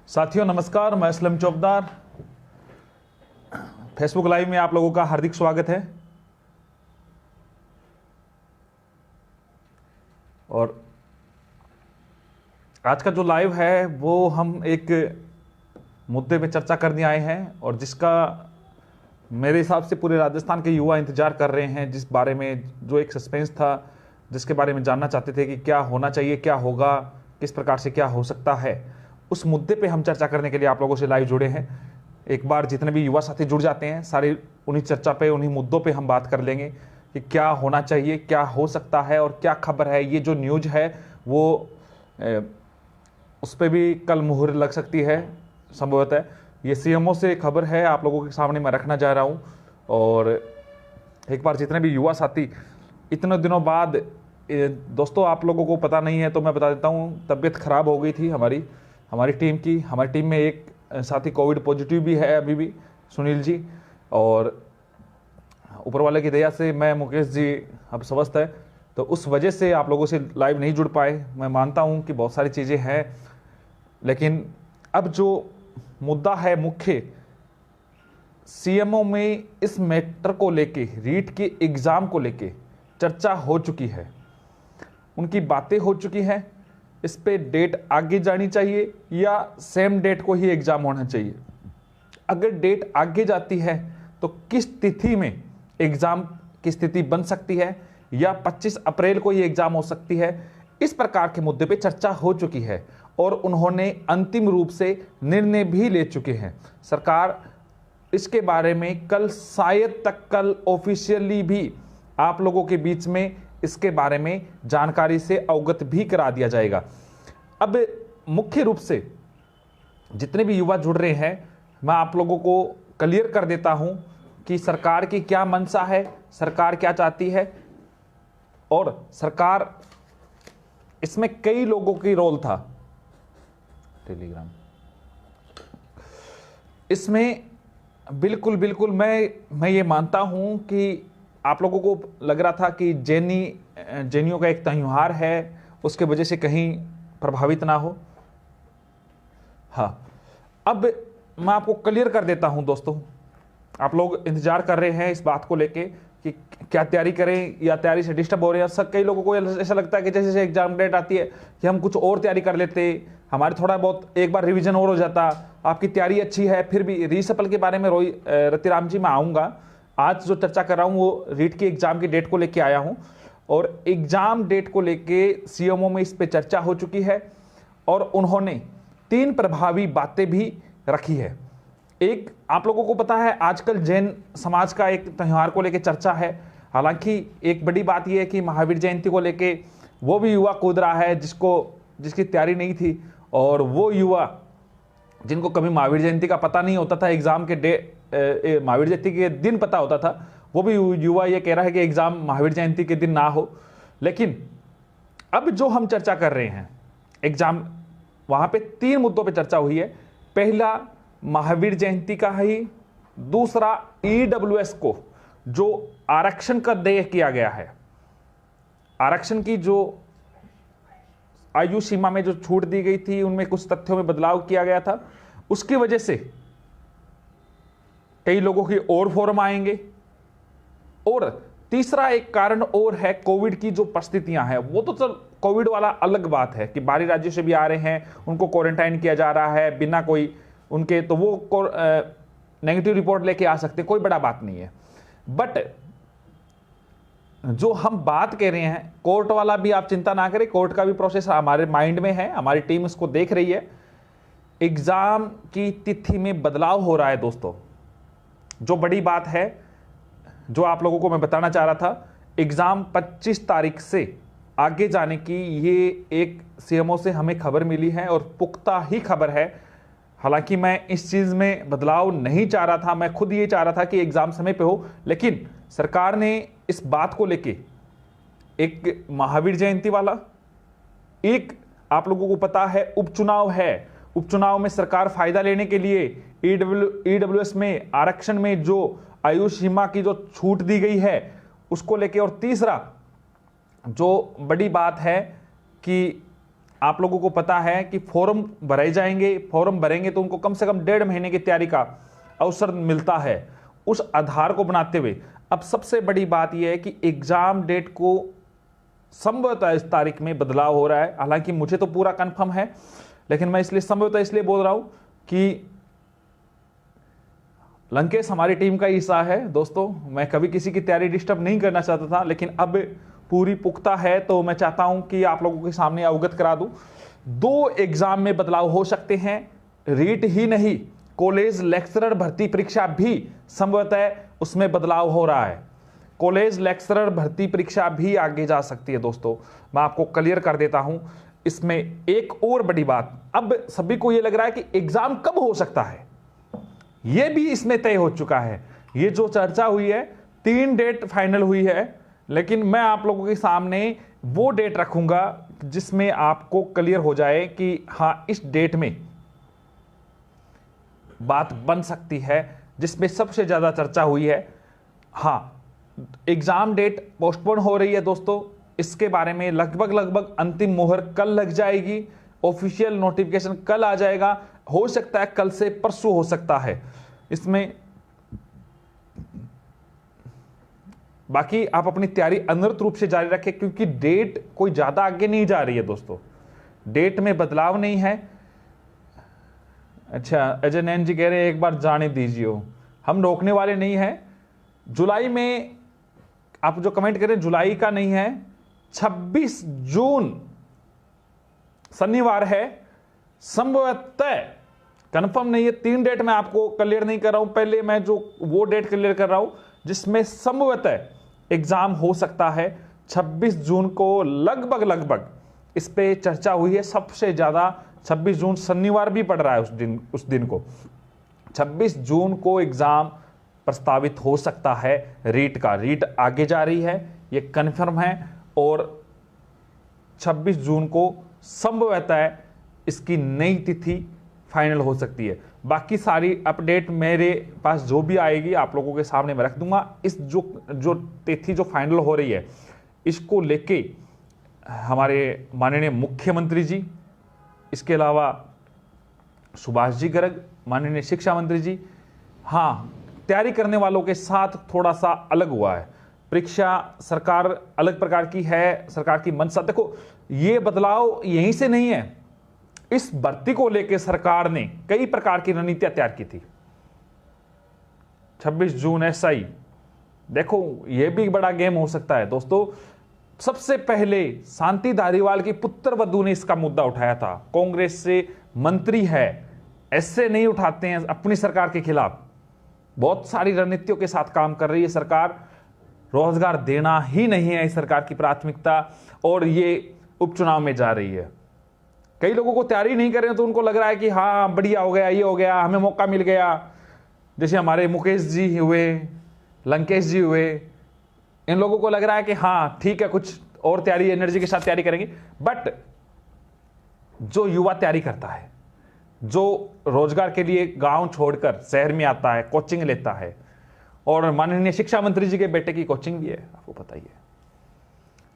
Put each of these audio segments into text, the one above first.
साथियों नमस्कार, मैं असलम चौबदार। फेसबुक लाइव में आप लोगों का हार्दिक स्वागत है। और आज का जो लाइव है वो हम एक मुद्दे पे चर्चा करने आए हैं और जिसका मेरे हिसाब से पूरे राजस्थान के युवा इंतजार कर रहे हैं, जिस बारे में जो एक सस्पेंस था, जिसके बारे में जानना चाहते थे कि क्या होना चाहिए, क्या होगा, किस प्रकार से क्या हो सकता है, उस मुद्दे पे हम चर्चा करने के लिए आप लोगों से लाइव जुड़े हैं। एक बार जितने भी युवा साथी जुड़ जाते हैं, सारी उन्हीं चर्चा पे, उन्हीं मुद्दों पे हम बात कर लेंगे कि क्या होना चाहिए, क्या हो सकता है और क्या खबर है। ये जो न्यूज है वो उस पर भी कल मुहर लग सकती है संभवतः। ये सीएमओ से खबर है, आप लोगों के सामने मैं रखना चाह रहा हूँ। और एक बार जितने भी युवा साथी इतने दिनों बाद, दोस्तों आप लोगों को पता नहीं है तो मैं बता देता हूँ, तबीयत खराब हो गई थी हमारी टीम की। हमारी टीम में एक साथी कोविड पॉजिटिव भी है अभी भी, सुनील जी। और ऊपर वाले की दया से मैं, मुकेश जी अब स्वस्थ है, तो उस वजह से आप लोगों से लाइव नहीं जुड़ पाए। मैं मानता हूँ कि बहुत सारी चीज़ें हैं, लेकिन अब जो मुद्दा है मुख्य, सीएमओ में इस मैटर को लेके, रीट के एग्ज़ाम को लेके चर्चा हो चुकी है, उनकी बातें हो चुकी हैं। इस पे डेट आगे जानी चाहिए या सेम डेट को ही एग्ज़ाम होना चाहिए। अगर डेट आगे जाती है तो किस तिथि में एग्ज़ाम की स्थिति बन सकती है, या 25 अप्रैल को ये एग्ज़ाम हो सकती है। इस प्रकार के मुद्दे पे चर्चा हो चुकी है और उन्होंने अंतिम रूप से निर्णय भी ले चुके हैं। सरकार इसके बारे में कल, शायद तक कल ऑफिशियली भी आप लोगों के बीच में इसके बारे में जानकारी से अवगत भी करा दिया जाएगा। अब मुख्य रूप से जितने भी युवा जुड़ रहे हैं, मैं आप लोगों को क्लियर कर देता हूं कि सरकार की क्या मंशा है, सरकार क्या चाहती है। और सरकार इसमें कई लोगों की रोल था, टेलीग्राम इसमें बिल्कुल मैं ये मानता हूं कि आप लोगों को लग रहा था कि जैनियों का एक त्यौहार है, उसके वजह से कहीं प्रभावित ना हो। हाँ, अब मैं आपको क्लियर कर देता हूं दोस्तों, आप लोग इंतजार कर रहे हैं इस बात को लेके कि क्या तैयारी करें या तैयारी से डिस्टर्ब हो रहे हैं। सब कई लोगों को ऐसा लगता है कि जैसे जैसे एग्जाम डेट आती है कि हम कुछ और तैयारी कर लेते, हमारे थोड़ा बहुत एक बार रिवीजन और हो जाता। आपकी तैयारी अच्छी है, फिर भी रीसफल के बारे में रतिराम जी मैं आऊँगा। आज जो चर्चा कर रहा हूँ वो रीट की एग्जाम की डेट को लेके आया हूँ, और एग्जाम डेट को लेके सीएमओ में इस पे चर्चा हो चुकी है और उन्होंने 3 प्रभावी बातें भी रखी है। एक, आप लोगों को पता है आजकल जैन समाज का एक त्यौहार को लेके चर्चा है। हालांकि एक बड़ी बात यह है कि महावीर जयंती को लेके वो भी युवा कूद रहा है जिसकी तैयारी नहीं थी, और वो युवा जिनको कभी महावीर जयंती का पता नहीं होता था, एग्जाम के महावीर जयंती के दिन पता होता था, वो भी युवा ये कह रहा है कि एग्जाम महावीर जयंती के दिन ना हो। लेकिन अब जो हम चर्चा कर रहे हैं एग्जाम, वहां पे 3 मुद्दों पे चर्चा हुई है। पहला महावीर जयंती का ही, दूसरा ईडब्ल्यूएस को जो आरक्षण का देय किया गया है, आरक्षण की जो आयु सीमा में जो छूट दी गई थी, उनमें कुछ तथ्यों में बदलाव किया गया था, उसकी वजह से कई लोगों की और फॉर्म आएंगे। और तीसरा एक कारण और है, कोविड की जो परिस्थितियां हैं, वो तो चल कोविड वाला अलग बात है कि बाहरी राज्यों से भी आ रहे हैं, उनको क्वारंटाइन किया जा रहा है बिना कोई उनके, तो वो नेगेटिव रिपोर्ट लेके आ सकते, कोई बड़ा बात नहीं है। बट जो हम बात कह रहे हैं, कोर्ट वाला भी आप चिंता ना करें, कोर्ट का भी प्रोसेस हमारे माइंड में है, हमारी टीम इसको देख रही है। एग्जाम की तिथि में बदलाव हो रहा है दोस्तों, जो बड़ी बात है, जो आप लोगों को मैं बताना चाह रहा था, एग्जाम 25 तारीख से आगे जाने की ये एक सीएमओ से हमें खबर मिली है और पुख्ता ही खबर है। हालांकि मैं इस चीज में बदलाव नहीं चाह रहा था, मैं खुद ये चाह रहा था कि एग्जाम समय पे हो, लेकिन सरकार ने इस बात को लेके, एक महावीर जयंती वाला, एक आप लोगों को पता है उपचुनाव है, उपचुनाव में सरकार फायदा लेने के लिए ईडब्ल्यूएस में आरक्षण में जो आयु सीमा की जो छूट दी गई है उसको लेके, और तीसरा जो बड़ी बात है कि आप लोगों को पता है कि फॉर्म भरे जाएंगे, फॉर्म भरेंगे तो उनको कम से कम 1.5 महीने की तैयारी का अवसर मिलता है। उस आधार को बनाते हुए अब सबसे बड़ी बात यह है कि एग्जाम डेट को संभवतः इस तारीख में बदलाव हो रहा है। हालांकि मुझे तो पूरा कंफर्म है, लेकिन मैं इसलिए संभवतः इसलिए बोल रहा हूं कि लंकेश हमारी टीम का हिस्सा है दोस्तों। मैं कभी किसी की तैयारी डिस्टर्ब नहीं करना चाहता था, लेकिन अब पूरी पुख्ता है तो मैं चाहता हूं कि आप लोगों के सामने अवगत करा दूं। 2 एग्जाम में बदलाव हो सकते हैं, रीट ही नहीं, कॉलेज लेक्चरर भर्ती परीक्षा भी संभवतः उसमें बदलाव हो रहा है। कॉलेज लेक्चरर भर्ती परीक्षा भी आगे जा सकती है दोस्तों, मैं आपको क्लियर कर देता हूं। इसमें एक और बड़ी बात, अब सभी को यह लग रहा है कि एग्जाम कब हो सकता है, यह भी इसमें तय हो चुका है। ये जो चर्चा हुई है, 3 डेट फाइनल हुई है, लेकिन मैं आप लोगों के सामने वो डेट रखूंगा जिसमें आपको क्लियर हो जाए कि हां इस डेट में बात बन सकती है, जिसमें सबसे ज्यादा चर्चा हुई है। हां, एग्जाम डेट पोस्टपोन हो रही है दोस्तों, इसके बारे में लगभग अंतिम मोहर कल लग जाएगी, ऑफिशियल नोटिफिकेशन कल आ जाएगा, हो सकता है कल से परसों हो सकता है। इसमें बाकी आप अपनी तैयारी अनवरत रूप से जारी रखें, क्योंकि डेट कोई ज्यादा आगे नहीं जा रही है दोस्तों, डेट में बदलाव नहीं है। अच्छा, अजय नैन जी कह रहे हैं एक बार जाने दीजिए, हम रोकने वाले नहीं हैं। जुलाई में आप जो कमेंट करें, जुलाई का नहीं है, 26 जून शनिवार है, संभवतः कंफर्म नहीं है। 3 डेट मैं आपको क्लियर नहीं कर रहा हूं, पहले मैं जो वो डेट क्लियर कर रहा हूं जिसमें संभवतः एग्जाम हो सकता है 26 जून को। लगभग इस पे चर्चा हुई है, सबसे ज्यादा 26 जून शनिवार भी पड़ रहा है उस दिन को। 26 जून को एग्जाम प्रस्तावित हो सकता है। रीट का रीट आगे जा रही है, ये कन्फर्म है, और 26 जून को संभवतः इसकी नई तिथि फाइनल हो सकती है। बाकी सारी अपडेट मेरे पास जो भी आएगी आप लोगों के सामने मैं रख दूंगा। इस जो तिथि जो फाइनल हो रही है, इसको लेके हमारे माननीय मुख्यमंत्री जी, इसके अलावा सुभाष जी गर्ग माननीय शिक्षा मंत्री जी, हाँ, तैयारी करने वालों के साथ थोड़ा सा अलग हुआ है। परीक्षा सरकार अलग प्रकार की है, सरकार की मंशा, देखो ये बदलाव यहीं से नहीं है, इस भर्ती को लेकर सरकार ने कई प्रकार की रणनीतियां तैयार की थी। 26 जून एसआई, देखो यह भी बड़ा गेम हो सकता है दोस्तों। सबसे पहले शांति धारीवाल की पुत्र वधू ने इसका मुद्दा उठाया था, कांग्रेस से मंत्री है, ऐसे नहीं उठाते हैं अपनी सरकार के खिलाफ। बहुत सारी रणनीतियों के साथ काम कर रही है सरकार, रोजगार देना ही नहीं है इस सरकार की प्राथमिकता, और ये उपचुनाव में जा रही है। कई लोगों को तैयारी नहीं कर रहे हैं तो उनको लग रहा है कि हाँ बढ़िया हो गया, ये हो गया, हमें मौका मिल गया। जैसे हमारे मुकेश जी हुए, लंकेश जी हुए, इन लोगों को लग रहा है कि हाँ ठीक है, कुछ और तैयारी एनर्जी के साथ तैयारी करेंगे। बट जो युवा तैयारी करता है, जो रोजगार के लिए गांव छोड़कर शहर में आता है, कोचिंग लेता है, और माननीय शिक्षा मंत्री जी के बेटे की कोचिंग भी है, आपको पता ही है,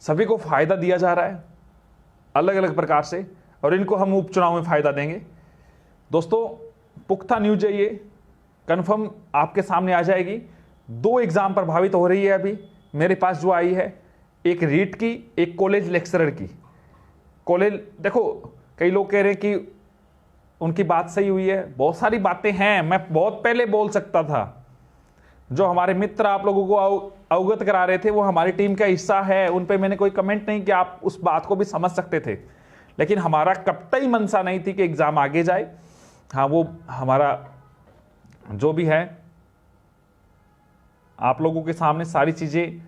सभी को फायदा दिया जा रहा है अलग अलग प्रकार से, और इनको हम उपचुनाव में फायदा देंगे दोस्तों। पुख्ता न्यूज है, ये कंफर्म आपके सामने आ जाएगी। 2 एग्जाम प्रभावित हो रही है अभी मेरे पास जो आई है, एक रीट की, एक कॉलेज लेक्चरर की। कॉलेज, देखो कई लोग कह रहे हैं कि उनकी बात सही हुई है, बहुत सारी बातें हैं, मैं बहुत पहले बोल सकता था। जो हमारे मित्र आप लोगों को अवगत करा रहे थे वो हमारी टीम का हिस्सा है, उन पे मैंने कोई कमेंट नहीं किया, आप उस बात को भी समझ सकते थे। लेकिन हमारा कतई मंशा नहीं थी कि एग्जाम आगे जाए। हाँ, वो हमारा जो भी है आप लोगों के सामने सारी चीजें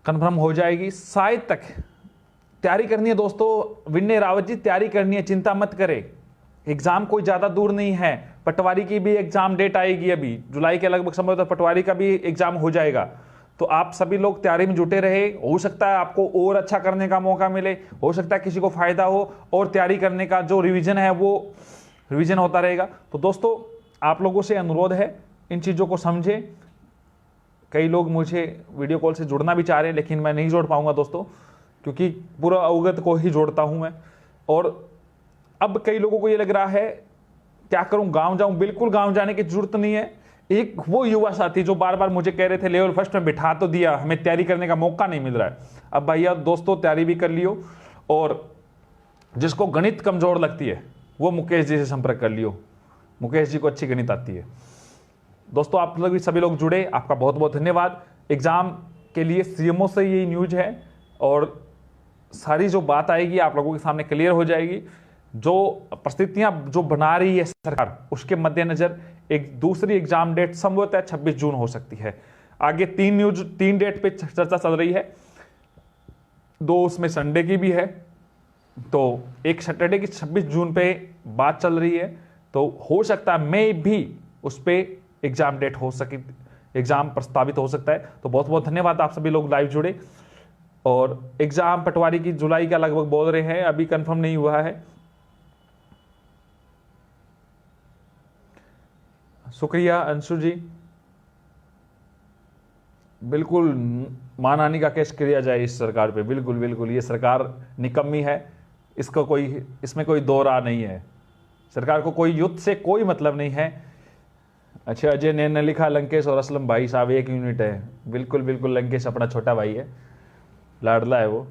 कन्फर्म हो जाएगी। शायद तक तैयारी करनी है दोस्तों, विनय रावत जी तैयारी करनी है, चिंता मत करें, एग्जाम कोई ज्यादा दूर नहीं है। पटवारी की भी एग्जाम डेट आएगी अभी जुलाई के लगभग समय, तो पटवारी का भी एग्जाम हो जाएगा। तो आप सभी लोग तैयारी में जुटे रहे, हो सकता है आपको और अच्छा करने का मौका मिले, हो सकता है किसी को फायदा हो, और तैयारी करने का जो रिवीजन है वो रिवीजन होता रहेगा। तो दोस्तों आप लोगों से अनुरोध है, इन चीजों को समझे। कई लोग मुझे वीडियो कॉल से जुड़ना भी चाह रहे हैं, लेकिन मैं नहीं जोड़ पाऊंगा दोस्तों, क्योंकि पूरा अवगत को ही जोड़ता हूं मैं। और अब कई लोगों को ये लग रहा है क्या करूं, गांव जाऊं? बिल्कुल गांव जाने की जरूरत नहीं है। एक वो युवा साथी जो बार बार मुझे कह रहे थे लेवल फर्स्ट में बिठा तो दिया, हमें तैयारी करने का मौका नहीं मिल रहा है। अब भैया दोस्तों तैयारी भी कर लियो, और जिसको गणित कमजोर लगती है वो मुकेश जी से संपर्क कर लियो। मुकेश जी को अच्छी गणित आती है। दोस्तों आप लोग भी सभी लोग जुड़े, आपका बहुत बहुत धन्यवाद। एग्जाम के लिए सीएमओ से यही न्यूज है, और सारी जो बात आएगी आप लोगों के सामने क्लियर हो जाएगी। जो परिस्थितियां जो बना रही है सरकार, उसके मद्देनजर एक दूसरी एग्जाम डेट संभवतः 26 जून हो सकती है। आगे 3 डेट पे चर्चा चल रही है, 2 उसमें संडे की भी है, तो एक सैटरडे की 26 जून पे बात चल रही है। तो हो सकता है मैं भी उस पे एग्जाम डेट हो सके, एग्जाम प्रस्तावित हो सकता है। तो बहुत बहुत धन्यवाद, आप सभी लोग लाइव जुड़े। और एग्जाम पटवारी की जुलाई का लगभग बोल रहे हैं, अभी कंफर्म नहीं हुआ है। शुक्रिया अंशु जी। बिल्कुल मानहानि का केस किया जाए इस सरकार पे, बिल्कुल बिल्कुल। ये सरकार निकम्मी है, इसमें कोई दो राह नहीं है। सरकार को कोई युद्ध से कोई मतलब नहीं है। अच्छा अजय ने लिखा लंकेश और असलम भाई साहब एक यूनिट है। बिल्कुल बिल्कुल, लंकेश अपना छोटा भाई है, लाडला है वो।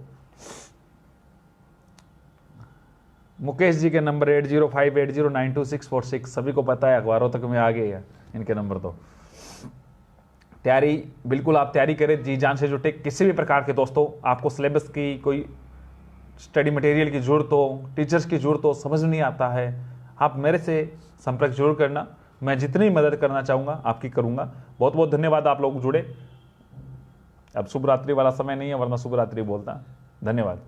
मुकेश जी के नंबर 8058092646 सभी को पता है, अखबारों तक में आ गए हैं इनके नंबर। तो तैयारी बिल्कुल आप तैयारी करें, जी जान से जुटे। किसी भी प्रकार के दोस्तों आपको सिलेबस की कोई स्टडी मटेरियल की जरूरत हो, टीचर्स की जरूरत हो, समझ नहीं आता है, आप मेरे से संपर्क जरूर करना। मैं जितनी मदद करना चाहूँगा आपकी करूँगा। बहुत बहुत धन्यवाद, आप लोग जुड़े। अब शुभ रात्रि वाला समय नहीं है, वरना शुभ रात्रि बोलता। धन्यवाद।